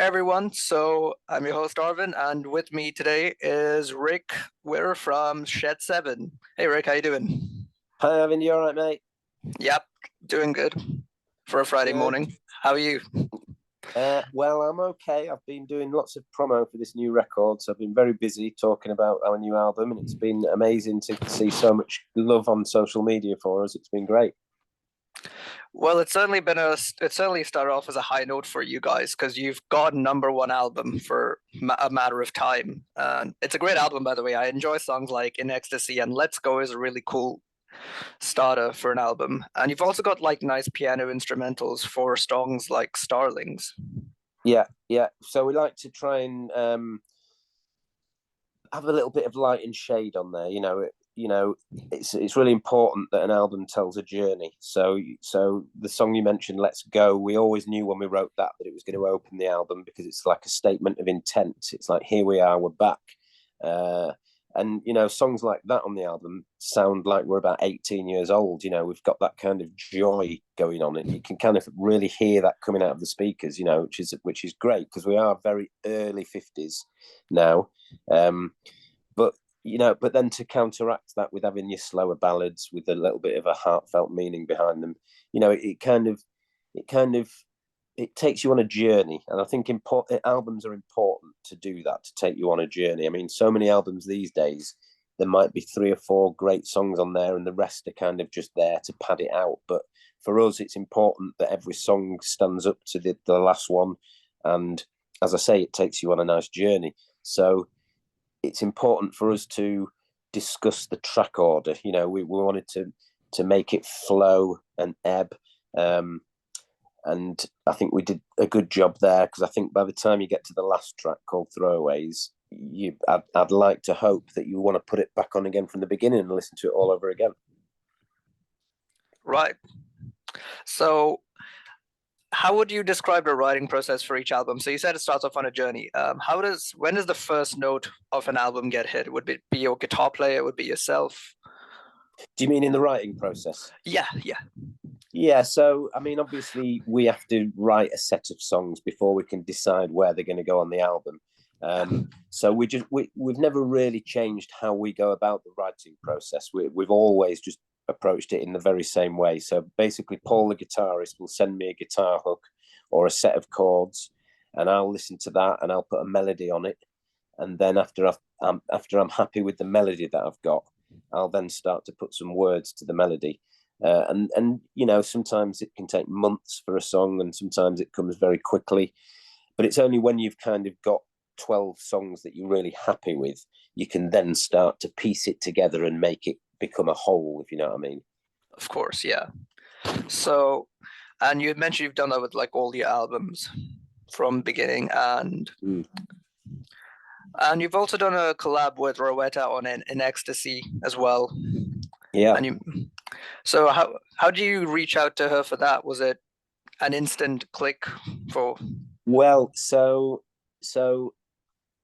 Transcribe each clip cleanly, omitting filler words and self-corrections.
Everyone. So I'm your host Arvind, and with me today is Rick Witter from Shed 7. Hey Rick, how you doing? Hi, Arvind, you all right, mate? Yep, doing good for a Friday Good. morning. How are you? Well, I'm okay. I've been doing lots of promo for this new record, so I've been very busy talking about our new album, and it's been amazing to see so much love on social media for us. It's been great. Well, it certainly started off as a high note for you guys because you've got number one album for a matter of time. And it's a great album, by the way. I enjoy songs like In Ecstasy and Let's Go is a really cool starter for an album. And you've also got like nice piano instrumentals for songs like Starlings. Yeah, yeah. So we like to try and have a little bit of light and shade on there. It's really important that an album tells a journey. So the song you mentioned, "Let's Go," we always knew when we wrote that it was going to open the album because it's like a statement of intent. It's like, here we are, we're back. And songs like that on the album sound like we're about 18 years old. We've got that kind of joy going on, and you can kind of really hear that coming out of the speakers. Which is great because we are very early 50s now. But then to counteract that with having your slower ballads with a little bit of a heartfelt meaning behind them, it takes you on a journey. And I think albums are important to do that, to take you on a journey. I mean, so many albums these days, there might be 3 or 4 great songs on there and the rest are kind of just there to pad it out. But for us, it's important that every song stands up to the last one. And as I say, it takes you on a nice journey. So it's important for us to discuss the track order. We wanted to make it flow and ebb. And I think we did a good job there because I think by the time you get to the last track called Throwaways, I'd like to hope that you want to put it back on again from the beginning and listen to it all over again. Right. So how would you describe the writing process for each album? So you said it starts off on a journey. When does the first note of an album get hit? Would it be your guitar player? Would it be yourself? Do you mean in the writing process? Yeah. Yeah, so I mean, obviously, we have to write a set of songs before we can decide where they're going to go on the album. So we've never really changed how we go about the writing process. We've always just approached it in the very same way. So basically, Paul, the guitarist, will send me a guitar hook or a set of chords, and I'll listen to that and I'll put a melody on it. And then after I'm happy with the melody that I've got, I'll then start to put some words to the melody. And sometimes it can take months for a song and sometimes it comes very quickly, but it's only when you've kind of got 12 songs that you're really happy with, you can then start to piece it together and make it become a whole, if you know what I mean. Of course, yeah. So, and you mentioned you've done that with like all your albums from beginning, and you've also done a collab with Rowetta on In Ecstasy as well. Yeah. So how do you reach out to her for that? Was it an instant click for? Well, so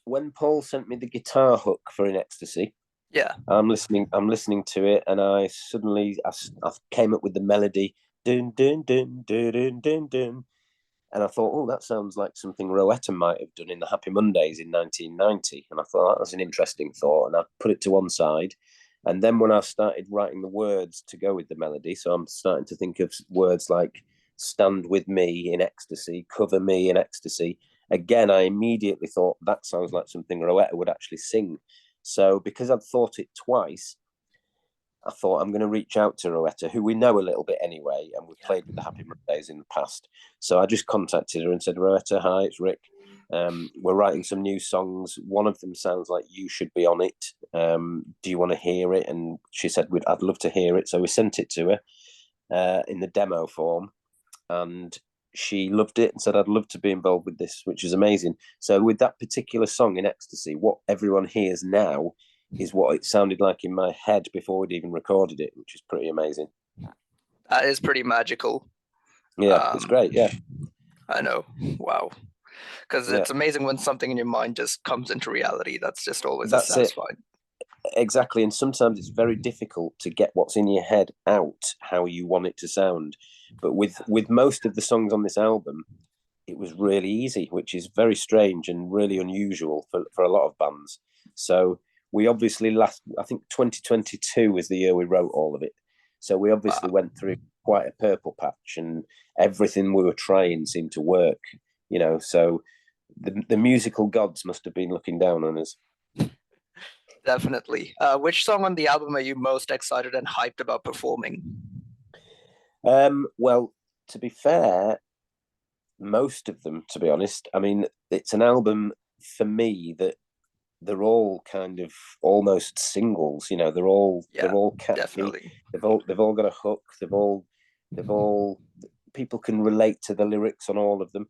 when Paul sent me the guitar hook for In Ecstasy, yeah, I'm listening to it, and I came up with the melody, dun dun dun dun dun dun dun, and I thought, oh, that sounds like something Rowetta might have done in the Happy Mondays in 1990, and I thought that was an interesting thought, and I put it to one side. And then when I started writing the words to go with the melody, so I'm starting to think of words like "stand with me in ecstasy," "cover me in ecstasy." Again, I immediately thought that sounds like something Rowetta would actually sing. So because I'd thought it twice, I thought I'm going to reach out to Rowetta, who we know a little bit anyway, and we've played with the Happy Mondays in the past. So I just contacted her and said, "Rowetta, hi, it's Rick. We're writing some new songs. One of them sounds like you should be on it. Do you want to hear it?" And she said, "I'd love to hear it." So we sent it to her in the demo form, and she loved it and said, "I'd love to be involved with this," which is amazing. So with that particular song In Ecstasy, what everyone hears now is what it sounded like in my head before we'd even recorded it, which is pretty amazing. That is pretty magical. Yeah, it's great. Yeah, I know. Wow. Because it's amazing when something in your mind just comes into reality. That's just always satisfying. Exactly. And sometimes it's very difficult to get what's in your head out how you want it to sound. But with most of the songs on this album, it was really easy, which is very strange and really unusual for a lot of bands. So we obviously I think 2022 was the year we wrote all of it. So we obviously Wow. went through quite a purple patch, and everything we were trying seemed to work, So the musical gods must have been looking down on us. Definitely. Which song on the album are you most excited and hyped about performing? Well, to be fair, most of them, to be honest. I mean, it's an album for me that they're all kind of almost singles. They're Yeah, all catchy. definitely. They've all got a hook. They've all people can relate to the lyrics on all of them.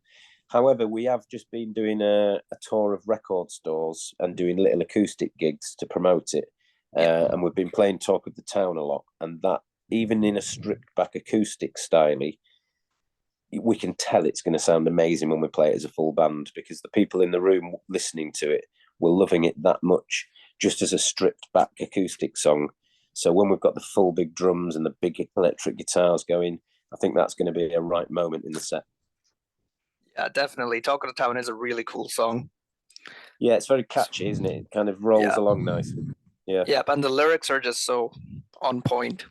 However, we have just been doing a tour of record stores and doing little acoustic gigs to promote it. Yeah. And we've been playing Talk of the Town a lot. And that, even in a stripped back acoustic style, we can tell it's going to sound amazing when we play it as a full band, because the people in the room listening to it were loving it that much just as a stripped back acoustic song. So when we've got the full big drums and the big electric guitars going, I think that's going to be a right moment in the set. Yeah, definitely. Talk of the Town is a really cool song. Yeah, it's very catchy, isn't it? It kind of rolls Yeah. along nicely. Yeah. Yeah, and the lyrics are just so on point.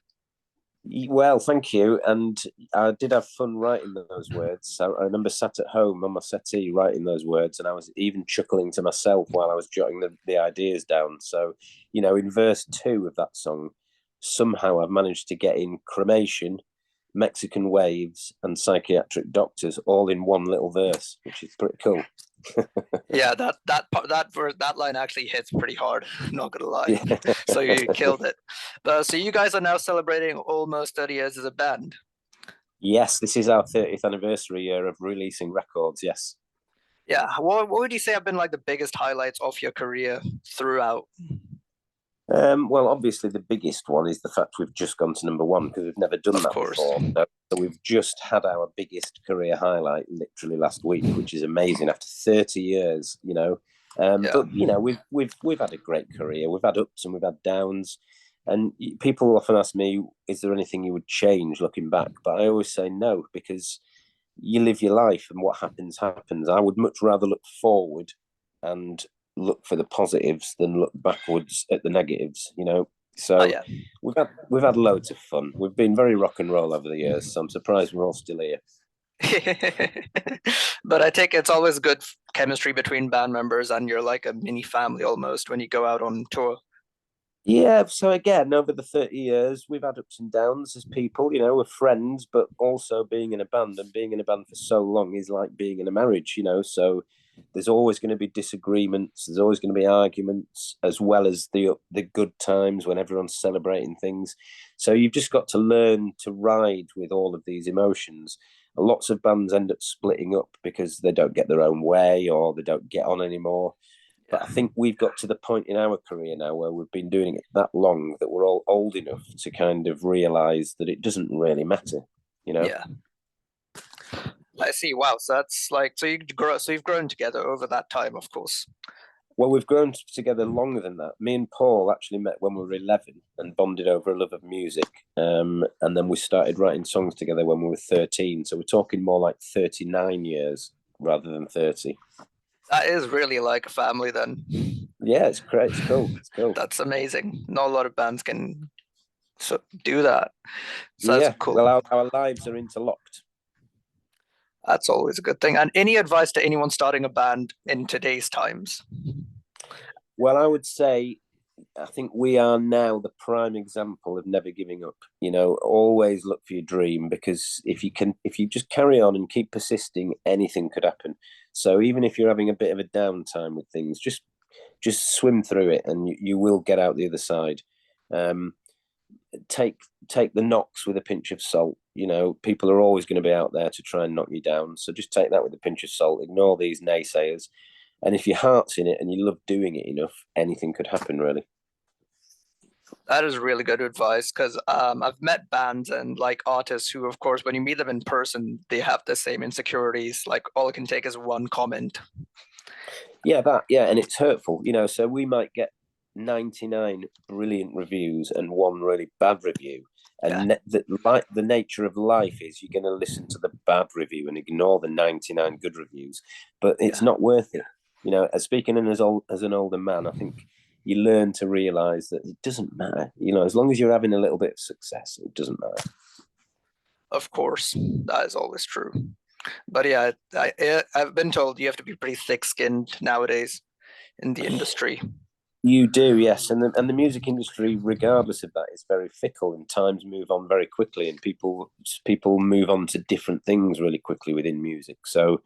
Well, thank you. And I did have fun writing those words. I remember sat at home on my settee writing those words, and I was even chuckling to myself while I was jotting the ideas down. So, in verse 2 of that song, somehow I've managed to get in cremation, Mexican waves, and psychiatric doctors all in one little verse, which is pretty cool. Yeah, that line actually hits pretty hard. Not gonna lie. Yeah. So you killed it. So you guys are now celebrating almost 30 years as a band. Yes, this is our 30th anniversary year of releasing records. Yes. Yeah. What would you say have been like the biggest highlights of your career throughout? Well, obviously, the biggest one is the fact we've just gone to number one, because we've never done Of that course. before. So we've just had our biggest career highlight literally last week, which is amazing after 30 years. Yeah. But we've had a great career. We've had ups and we've had downs, and people often ask me, "Is there anything you would change looking back?" But I always say no, because you live your life, and what happens happens. I would much rather look forward and look for the positives than look backwards at the negatives. Oh So yeah. we've had loads of fun. We've been very rock and roll over the years, so I'm surprised we're all still here. But I think it's always good chemistry between band members, and you're like a mini family almost when you go out on tour. Yeah, so again, over the 30 years, we've had ups and downs as people, we're friends, but also being in a band, and being in a band for so long is like being in a marriage. So there's always going to be disagreements, there's always going to be arguments, as well as the good times when everyone's celebrating things. So you've just got to learn to ride with all of these emotions. Lots of bands end up splitting up because they don't get their own way, or they don't get on anymore. But Yeah. I think we've got to the point in our career now where we've been doing it that long that we're all old enough to kind of realize that it doesn't really matter. Yeah. I see. Wow. So that's like so you've grown together over that time, of course. Well, we've grown together longer than that. Me and Paul actually met when we were 11 and bonded over a love of music. And then we started writing songs together when we were 13. So we're talking more like 39 years rather than 30. That is really like a family then. Yeah, it's great. It's cool. It's cool. That's amazing. Not a lot of bands can do that. So that's Yeah. cool. Well, our lives are interlocked. That's always a good thing. And any advice to anyone starting a band in today's times? Well, I would say I think we are now the prime example of never giving up. Always look for your dream, because if you just carry on and keep persisting, anything could happen. So even if you're having a bit of a downtime with things, just swim through it, and you will get out the other side. Um, take the knocks with a pinch of salt. People are always going to be out there to try and knock you down. So just take that with a pinch of salt. Ignore these naysayers. And if your heart's in it and you love doing it enough, anything could happen, really. That is really good advice, because I've met bands and like artists who, of course, when you meet them in person, they have the same insecurities. Like all it can take is one comment. Yeah, and it's hurtful. So we might get 99 brilliant reviews and one really bad review. Yeah, And the nature of life is you're going to listen to the bad review and ignore the 99 good reviews, but it's yeah. not worth it. As speaking as an older man, I think you learn to realize that it doesn't matter. As long as you're having a little bit of success, it doesn't matter. Of course, that is always true. But yeah, I've been told you have to be pretty thick-skinned nowadays in the industry. You do, yes, and the music industry, regardless of that, is very fickle, and times move on very quickly, and people move on to different things really quickly within music. So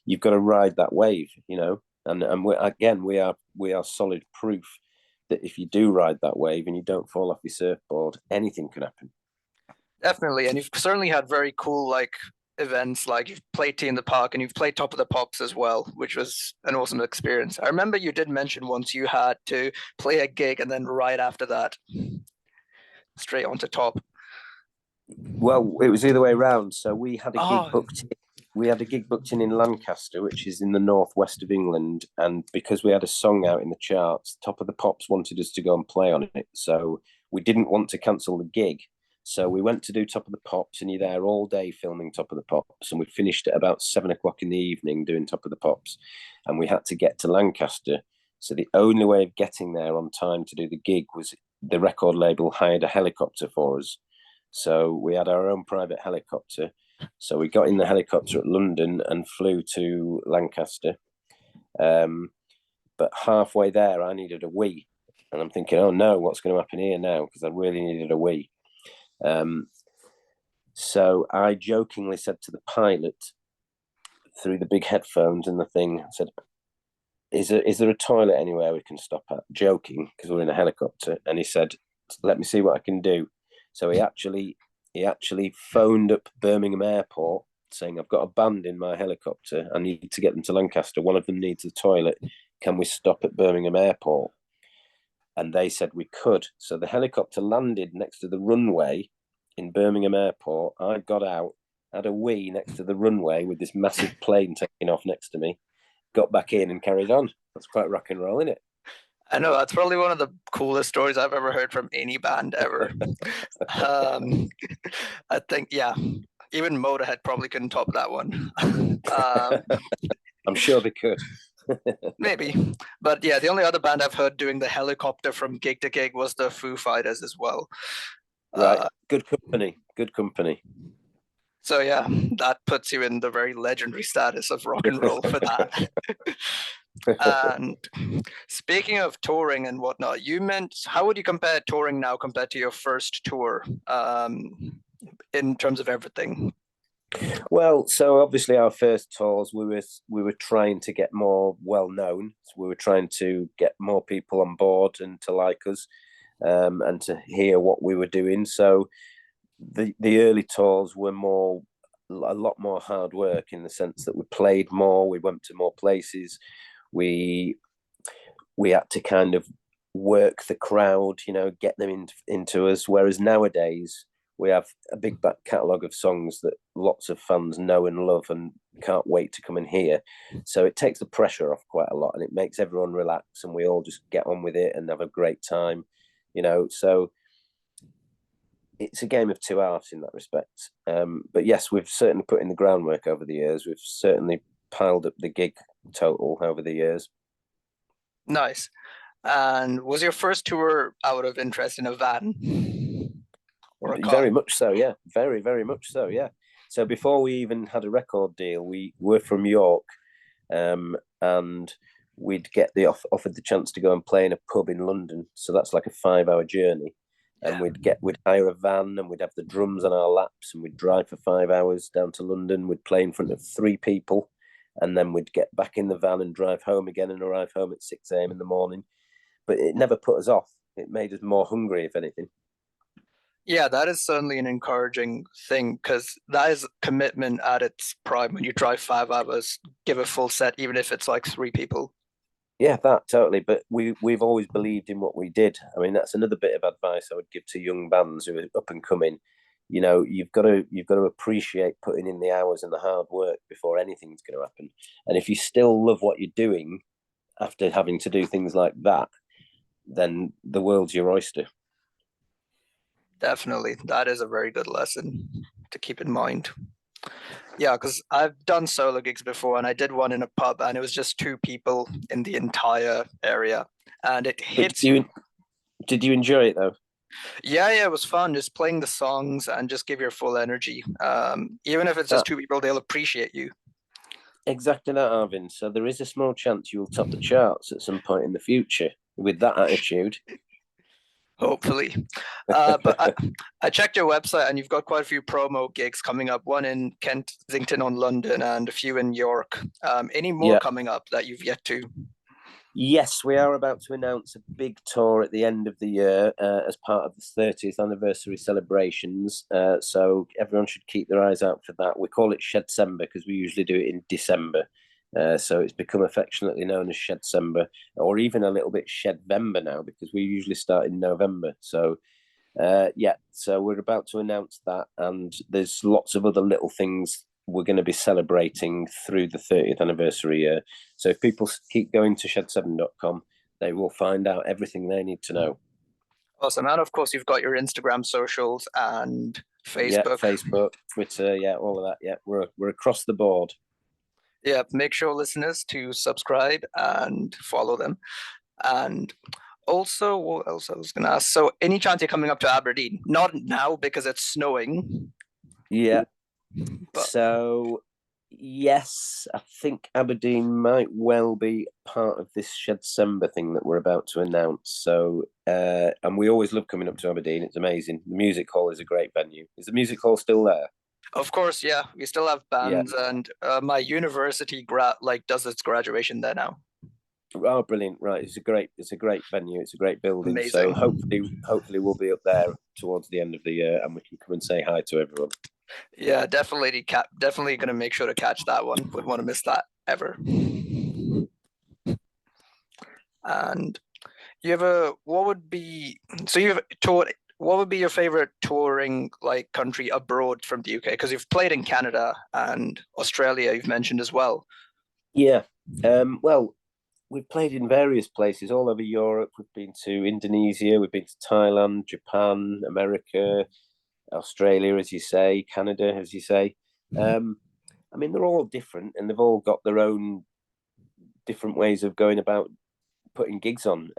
you've got to ride that wave, and we are solid proof that if you do ride that wave and you don't fall off your surfboard, anything can happen. Definitely, and you've certainly had very cool events. Like you've played Tea in the Park and you've played Top of the Pops as well, which was an awesome experience. I remember you did mention once you had to play a gig and then right after that, straight onto top. Well, it was the other way around. So we had a gig Oh, booked. We had a gig booked in Lancaster, which is in the northwest of England, and because we had a song out in the charts, Top of the Pops wanted us to go and play on it. So we didn't want to cancel the gig. So we went to do Top of the Pops, and you're there all day filming Top of the Pops, and we finished at about 7 o'clock in the evening doing Top of the Pops, and we had to get to Lancaster. So the only way of getting there on time to do the gig was the record label hired a helicopter for us. So we had our own private helicopter. So we got in the helicopter at London and flew to Lancaster. But halfway there, I needed a wee. And I'm thinking, oh no, what's going to happen here now? Because I really needed a wee. So I jokingly said to the pilot through the big headphones and the thing, I said, is there a toilet anywhere we can stop at? Joking, because we're in a helicopter. And he said, let me see what I can do. So he actually phoned up Birmingham Airport saying, I've got a band in my helicopter. I need to get them to Lancaster. One of them needs a toilet. Can we stop at Birmingham Airport? And they said we could. So the helicopter landed next to the runway in Birmingham Airport. I got out, had a wee next to the runway with this massive plane taking off next to me, got back in and carried on. That's quite rock and roll, isn't it? I know that's probably one of the coolest stories I've ever heard from any band ever. um, I think, yeah, even Motorhead probably couldn't top that one. I'm sure they could. Maybe, but yeah, the only other band I've heard doing the helicopter from gig to gig was the Foo Fighters as well. Right, good company, good company. So yeah, that puts you in the very legendary status of rock and roll for that. And speaking of touring and whatnot, how would you compare touring now compared to your first tour, in terms of everything? Well, so obviously our first tours, we were trying to get more well known. So we were trying to get more people on board and to like us, and to hear what we were doing. So the early tours were a lot more hard work in the sense that we played more, we went to more places, we had to kind of work the crowd, get them into us. Whereas nowadays we have a big back catalogue of songs that lots of fans know and love and can't wait to come and hear. So it takes the pressure off quite a lot and it makes everyone relax and we all just get on with it and have a great time, So it's a game of two halves in that respect. But yes, we've certainly put in the groundwork over the years. We've certainly piled up the gig total over the years. Nice. And was your first tour out of interest in a van or a car? Very much so, yeah. Very, very much so, yeah. So before we even had a record deal, we were from York, and we'd get offered the chance to go and play in a pub in London. So that's like a 5-hour journey. And we'd hire a van and we'd have the drums on our laps and we'd drive for 5 hours down to London. We'd play in front of 3 people and then we'd get back in the van and drive home again and arrive home at 6 a.m. in the morning. But it never put us off. It made us more hungry, if anything. Yeah, that is certainly an encouraging thing because that is commitment at its prime when you drive 5 hours, give a full set, even if it's like 3 people. Yeah, that totally. But we've always believed in what we did. I mean, that's another bit of advice I would give to young bands who are up and coming. You've got to appreciate putting in the hours and the hard work before anything's going to happen. And if you still love what you're doing after having to do things like that, then the world's your oyster. Definitely. That is a very good lesson to keep in mind. Yeah, because I've done solo gigs before and I did one in a pub and it was just two people in the entire area. And it But hits did you enjoy it though? Yeah, it was fun just playing the songs and just give your full energy. Even if it's just That, two people, they'll appreciate you. exactly that, Arvind. So there is a small chance you will top the charts at some point in the future with that attitude. Hopefully. But I checked your website and you've got quite a few promo gigs coming up, one in Kensington on London and a few in York. Any more Yeah. coming up that you've yet to? Yes, we are about to announce a big tour at the end of the year as part of the 30th anniversary celebrations. So everyone should keep their eyes out for that. We call it Shedcember because we usually do it in December. So it's become affectionately known as Shedcember, or even a little bit Shedvember now because we usually start in November. So yeah, so we're about to announce that, and there's lots of other little things we're going to be celebrating through the 30th anniversary year. So if people keep going to shed7.com, they will find out everything they need to know. Awesome. And of course, you've got your Instagram socials and Facebook. Yeah, Facebook, Twitter, yeah, all of that. Yeah, we're across the board. Yeah, make sure listeners to subscribe and follow them. And also, what else I was going to ask? So, any chance you're coming up to Aberdeen? Not now because it's snowing. Yeah. But So yes, I think Aberdeen might well be part of this Shedcember thing that we're about to announce. So and we always love coming up to Aberdeen. It's amazing. The music hall is a great venue. Is the music hall still there? of course, yeah, we still have Yeah. bands, and my university does its graduation there now. Oh, brilliant! Right, it's a great venue. It's a great building. Amazing. So hopefully we'll be up there towards the end of the year, and we can come and say hi to everyone. Yeah, definitely gonna make sure to catch that one. Wouldn't want to miss that ever. And you have a what would be so you've toured what would be your favorite touring like country abroad from the UK? Because you've played in Canada and Australia, you've mentioned as well. Yeah. Well, we've played in various places all over Europe. We've been to Indonesia, we've been to Thailand, Japan, America, Australia, as you say, Canada, as you say. I mean, they're all different, and they've all got their own different ways of going about putting gigs on.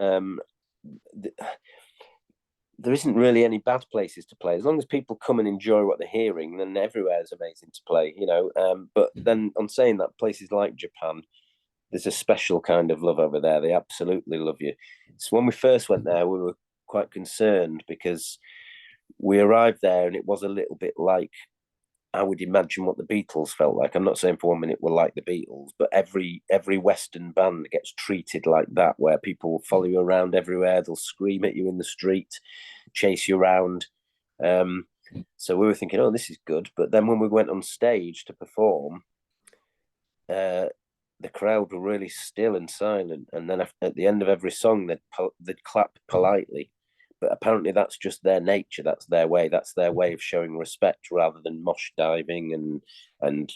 There isn't really any bad places to play as long as people come and enjoy what they're hearing. Then everywhere is amazing to play, you know. But then, on saying that, places like Japan, there's a special kind of love over there. They absolutely love you. So when we first went there, we were quite concerned because we arrived there and it was a little bit like I would imagine what the Beatles felt like. I'm not saying for 1 minute we're like the Beatles, but every Western band gets treated like that, where people will follow you around everywhere. They'll scream at you in the street, chase you around. So we were thinking, oh, this is good. But then when we went on stage to perform, the crowd were really still and silent. And then at the end of every song, they'd clap politely. But apparently that's just their nature. That's their way. That's their way of showing respect rather than mosh diving and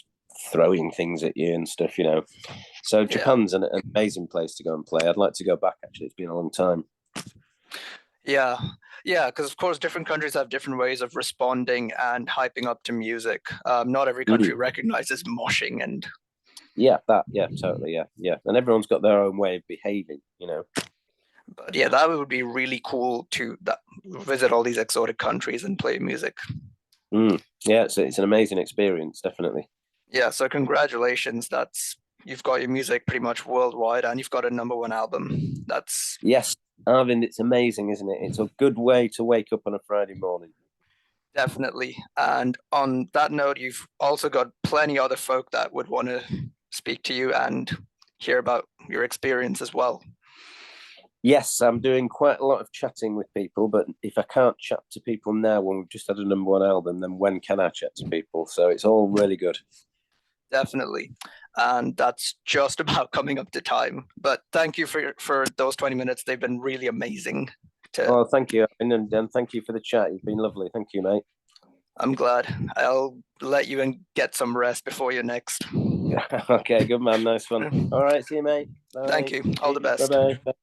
throwing things at you and stuff, you know. So Japan's an amazing place to go and play. I'd like to go back, actually. It's been a long time. Yeah, because of course different countries have different ways of responding and hyping up to music. Not every country recognizes moshing and yeah, totally, yeah. And everyone's got their own way of behaving, you know. But yeah, that would be really cool to visit all these exotic countries and play music. Yeah, it's an amazing experience, definitely. Yeah, so congratulations. You've got your music pretty much worldwide and you've got a #1 album. Yes, Arvind, it's amazing, isn't it? It's a good way to wake up on a Friday morning. Definitely. And on that note, you've also got plenty other folk that would want to speak to you and hear about your experience as well. Yes, I'm doing quite a lot of chatting with people, but if I can't chat to people now when we've just had a #1 album, then when can I chat to people? So it's all really good. Definitely. And that's just about coming up to time. But thank you for those 20 minutes. They've been really amazing. Oh, thank you. And thank you for the chat. You've been lovely. Thank you, mate. I'm glad. I'll let you get some rest before your next. Okay, good man. Nice one. All right, see you, mate. Bye. Thank you. All the best. Bye-bye. Bye.